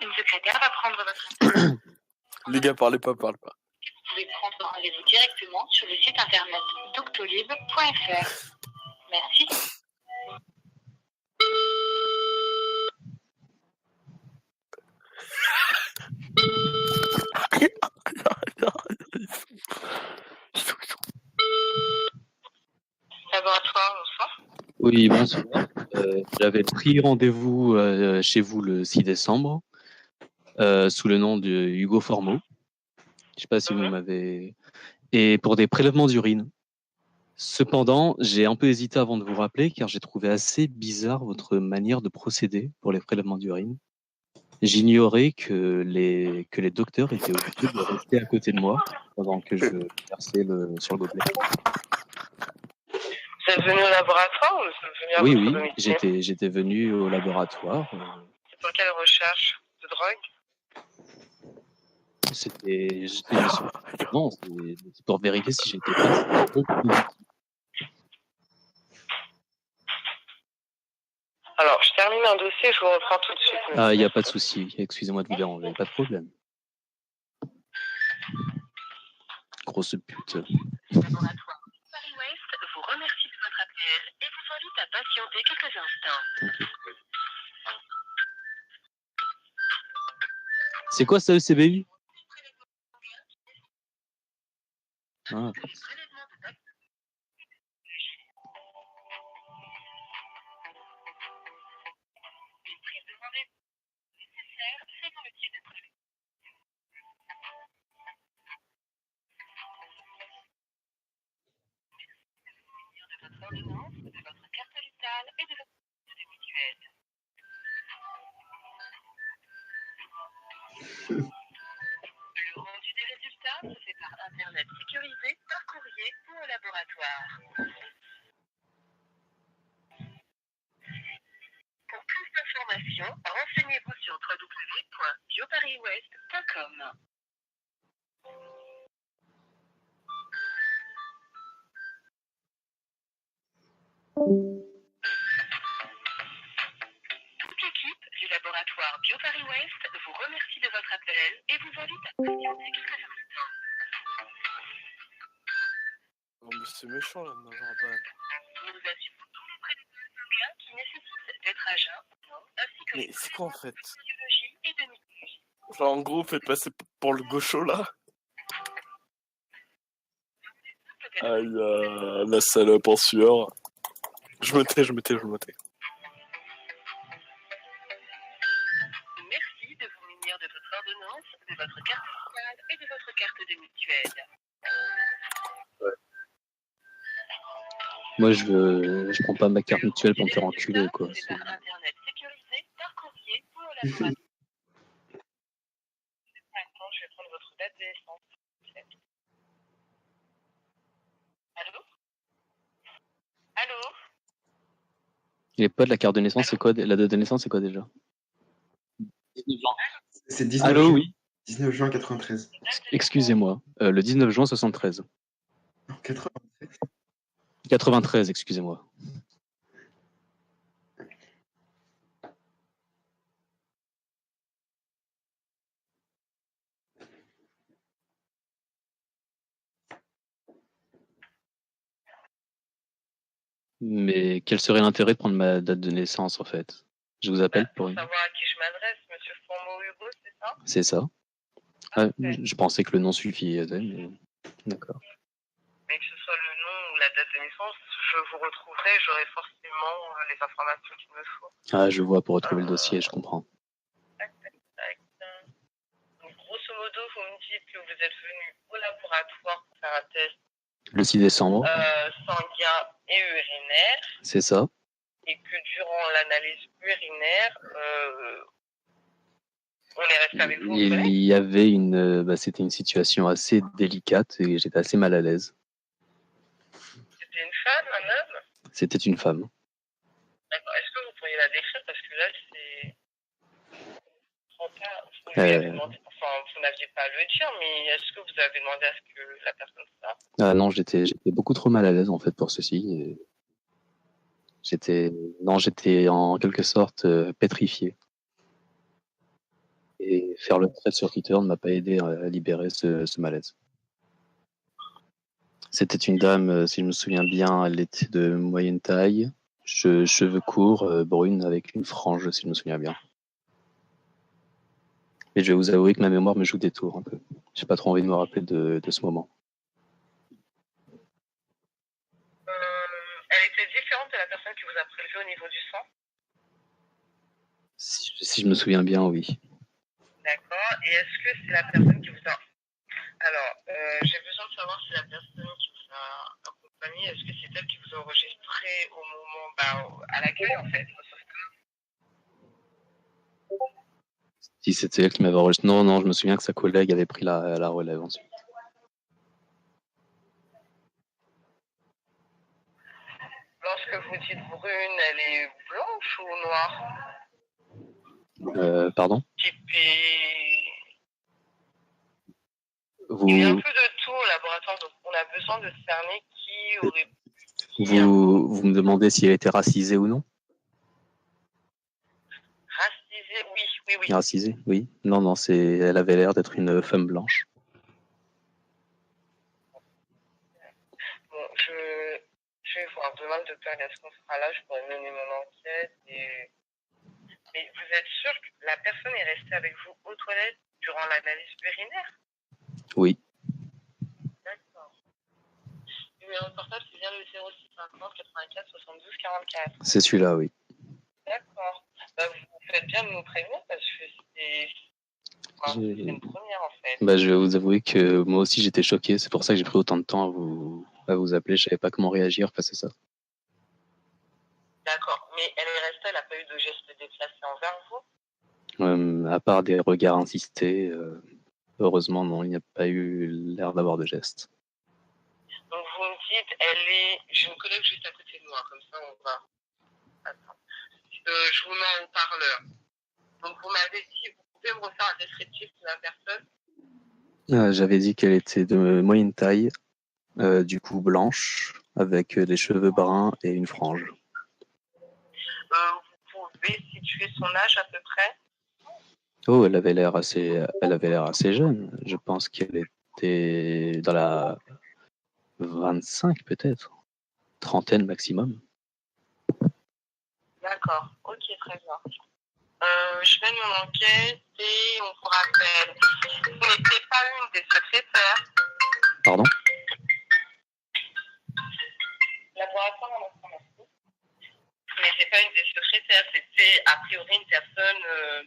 Une secrétaire va prendre votre appel. Les gars, parlez pas. Vous pouvez prendre rendez-vous directement sur le site internet doctolib.fr. Merci. Laboratoire, bonsoir. Oui, bonsoir. J'avais pris rendez-vous chez vous le 6 décembre sous le nom de Hugo Formeau. Je sais pas si vous m'avez... Et pour des prélèvements d'urine. Cependant, j'ai un peu hésité avant de vous rappeler car j'ai trouvé assez bizarre votre manière de procéder pour les prélèvements d'urine. J'ignorais que les docteurs étaient obligés de rester à côté de moi pendant que je versais sur le gobelet. Vous êtes venu au laboratoire ou vous êtes venu à votre domicile? J'étais venu au laboratoire. C'est pour quelle recherche de drogue? Non, c'est pour vérifier si j'étais pas positif. Alors, je termine un dossier, je vous reprends tout de suite. Ah, il n'y a pas de souci. Excusez-moi de vous déranger, pas de problème. Grosse pute. Le laboratoire Paris Ouest vous remercie de votre appel et vous invite à patienter quelques instants. Okay. C'est quoi ça, le CBU? Ah. De votre carte vitale et de votre carte mutuelle. Le rendu des résultats se fait par internet sécurisé, par courrier ou au laboratoire. Pour plus d'informations, renseignez-vous sur www.bioparisouest.com. Toute l'équipe du laboratoire Bioparis Ouest vous remercie de votre appel et vous invite à patienter quelques instants. Non mais c'est méchant là, non, j'aurais pas... Nous assumons tous les prélèvements sanguins qui nécessitent d'être à jeun, ainsi que Mais les c'est quoi en fait? biologie et de mycologie. Genre en gros, faites passer pour le gaucho là. Aïe, la salope en sueur. Je me tais. Merci de vous munir de votre ordonnance, de votre carte vitale et de votre carte de mutuelle. Ouais. Moi, je prends pas ma carte mutuelle pour me faire enculer, quoi. C'est par internet sécurisé, par courrier ou au laboratoire. Maintenant, je vais prendre votre date de naissance. Allô? Il n'est pas de la carte de naissance, c'est quoi? La date de naissance, c'est quoi déjà? 19 juin. C'est 19 Allô, juin. oui. 19 juin 93. Excusez-moi. Le 19 juin 73. Non, 93. 93, excusez-moi. Mais quel serait l'intérêt de prendre ma date de naissance, en fait? Je vous appelle pour... savoir à qui je m'adresse, monsieur Formeau Hugo, c'est ça? C'est ça. Ah, je pensais que le nom suffisait, mais... D'accord. Mais que ce soit le nom ou la date de naissance, je vous retrouverai, j'aurai forcément les informations qu'il me faut. Ah, je vois, pour retrouver le dossier, je comprends. Tac. Donc, grosso modo, vous me dites que vous êtes venu au laboratoire pour faire un test. Le 6 décembre. Sanguin et urinaire. C'est ça. Et que durant l'analyse urinaire, on est resté avec vous. Il y avait c'était une situation assez délicate et j'étais assez mal à l'aise. C'était une femme, un homme? C'était une femme. D'accord. Est-ce que vous pourriez la décrire? Parce que là, c'est... vous n'aviez pas à le dire, mais est-ce que vous avez demandé à ce que la personne ça? Ah non, j'étais beaucoup trop mal à l'aise en fait pour ceci. Et j'étais en quelque sorte pétrifié. Et faire le thread sur Twitter ne m'a pas aidé à libérer ce malaise. C'était une dame, si je me souviens bien, elle était de moyenne taille, cheveux courts, brune, avec une frange, si je me souviens bien. Et je vais vous avouer que ma mémoire me joue des tours un peu. J'ai pas trop envie de me rappeler de ce moment. Elle était différente de la personne qui vous a prélevé au niveau du sang? Si je me souviens bien, oui. D'accord. Et est-ce que c'est la personne qui vous a... Alors, j'ai besoin de savoir si la personne qui vous a accompagné, est-ce que c'est elle qui vous a enregistré au moment, à l'accueil, en fait, au sauvetage? Si c'était elle qui m'avait enregistré. Non, je me souviens que sa collègue avait pris la relève ensuite. Lorsque vous dites brune, elle est blanche ou noire? Pardon? Il y a un peu de tout au laboratoire, donc on a besoin de cerner qui aurait pu... Vous me demandez si elle était racisée ou non? Racisée, oui. Racisée, oui. Non, elle avait l'air d'être une femme blanche. Bon, je vais voir demain le docteur Gascon sera là, je pourrais mener mon enquête. Mais vous êtes sûr que la personne est restée avec vous aux toilettes durant l'analyse urinaire? Oui. D'accord. Le numéro de portable, c'est bien le 0650 84 72 44. C'est celui-là, oui. D'accord. Vous faites bien de nous prévenir parce que c'est une première en fait. Je vais vous avouer que moi aussi j'étais choqué, c'est pour ça que j'ai pris autant de temps à vous appeler, je savais pas comment réagir face à ça. D'accord, mais elle est restée, elle n'a pas eu de geste déplacé envers vous? À part des regards insistés, heureusement non, il n'y a pas eu l'air d'avoir de gestes. Donc vous me dites, j'ai une collègue juste à côté de moi, comme ça on va... Attends. Je vous mets en haut-parleur. Donc vous m'avez dit, vous pouvez me refaire un descriptif de la personne? J'avais dit qu'elle était de moyenne taille, du coup blanche, avec des cheveux bruns et une frange. Vous pouvez situer son âge à peu près? Oh, elle avait l'air assez jeune. Je pense qu'elle était dans la 25 peut-être, trentaine maximum. D'accord, ok, très bien. Je fais mon enquête et on vous rappelle. Vous n'étiez pas une des secrétaires? Pardon? Laboratoire en informatique. Mais c'est pas une des secrétaires, c'était a priori une personne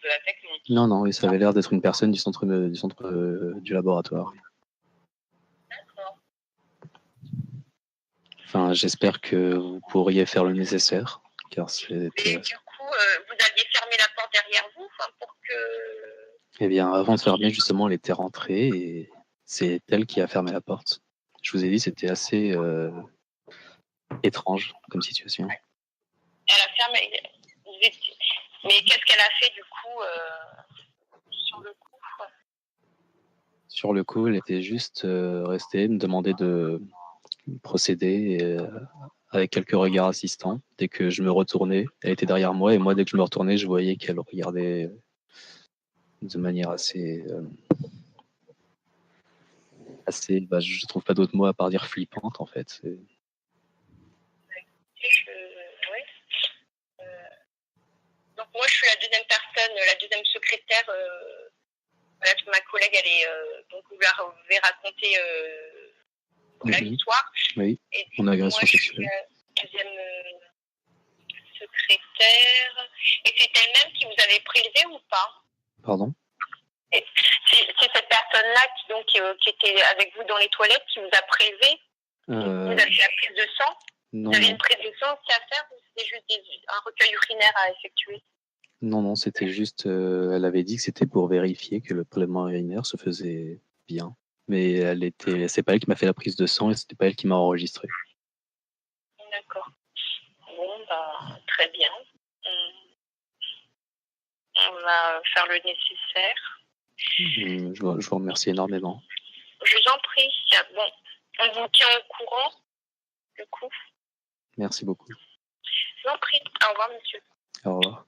de la technique. Non, oui, ça avait l'air d'être une personne du centre du laboratoire. D'accord. Enfin, j'espère que vous pourriez faire le nécessaire, car c'est... Et du coup, vous aviez fermé la porte derrière vous, pour que... Eh bien, avant de fermer, justement, elle était rentrée et c'est elle qui a fermé la porte. Je vous ai dit, c'était assez étrange comme situation. Elle a fermé... Mais qu'est-ce qu'elle a fait, du coup, sur le coup? Sur le coup, elle était juste restée, me demander de procéder avec quelques regards assistants. Dès que je me retournais, elle était derrière moi et moi, dès que je me retournais, je voyais qu'elle regardait de manière assez, je trouve pas d'autres mots à part dire flippante en fait. Oui. Donc moi, je suis la deuxième personne, la deuxième secrétaire. Ma collègue, elle est donc vous avez raconté l'histoire. Oui. Et mon agression sexuelle. Je suis la deuxième secrétaire. Et c'est elle-même qui vous avait prélevé ou pas? Pardon? C'est cette personne-là qui était avec vous dans les toilettes qui vous a prélevé? Vous avez la prise de sang? Non. Vous avez une prise de sang aussi à faire ou c'était juste un recueil urinaire à effectuer? Non, c'était juste, elle avait dit que c'était pour vérifier que le prélèvement urinaire se faisait bien. Mais c'est pas elle qui m'a fait la prise de sang et c'était pas elle qui m'a enregistré. D'accord. Bon, très bien. On va faire le nécessaire. Je vous remercie énormément. Je vous en prie. Bon, on vous tient au courant, du coup. Merci beaucoup. Je vous en prie. Au revoir, monsieur. Au revoir.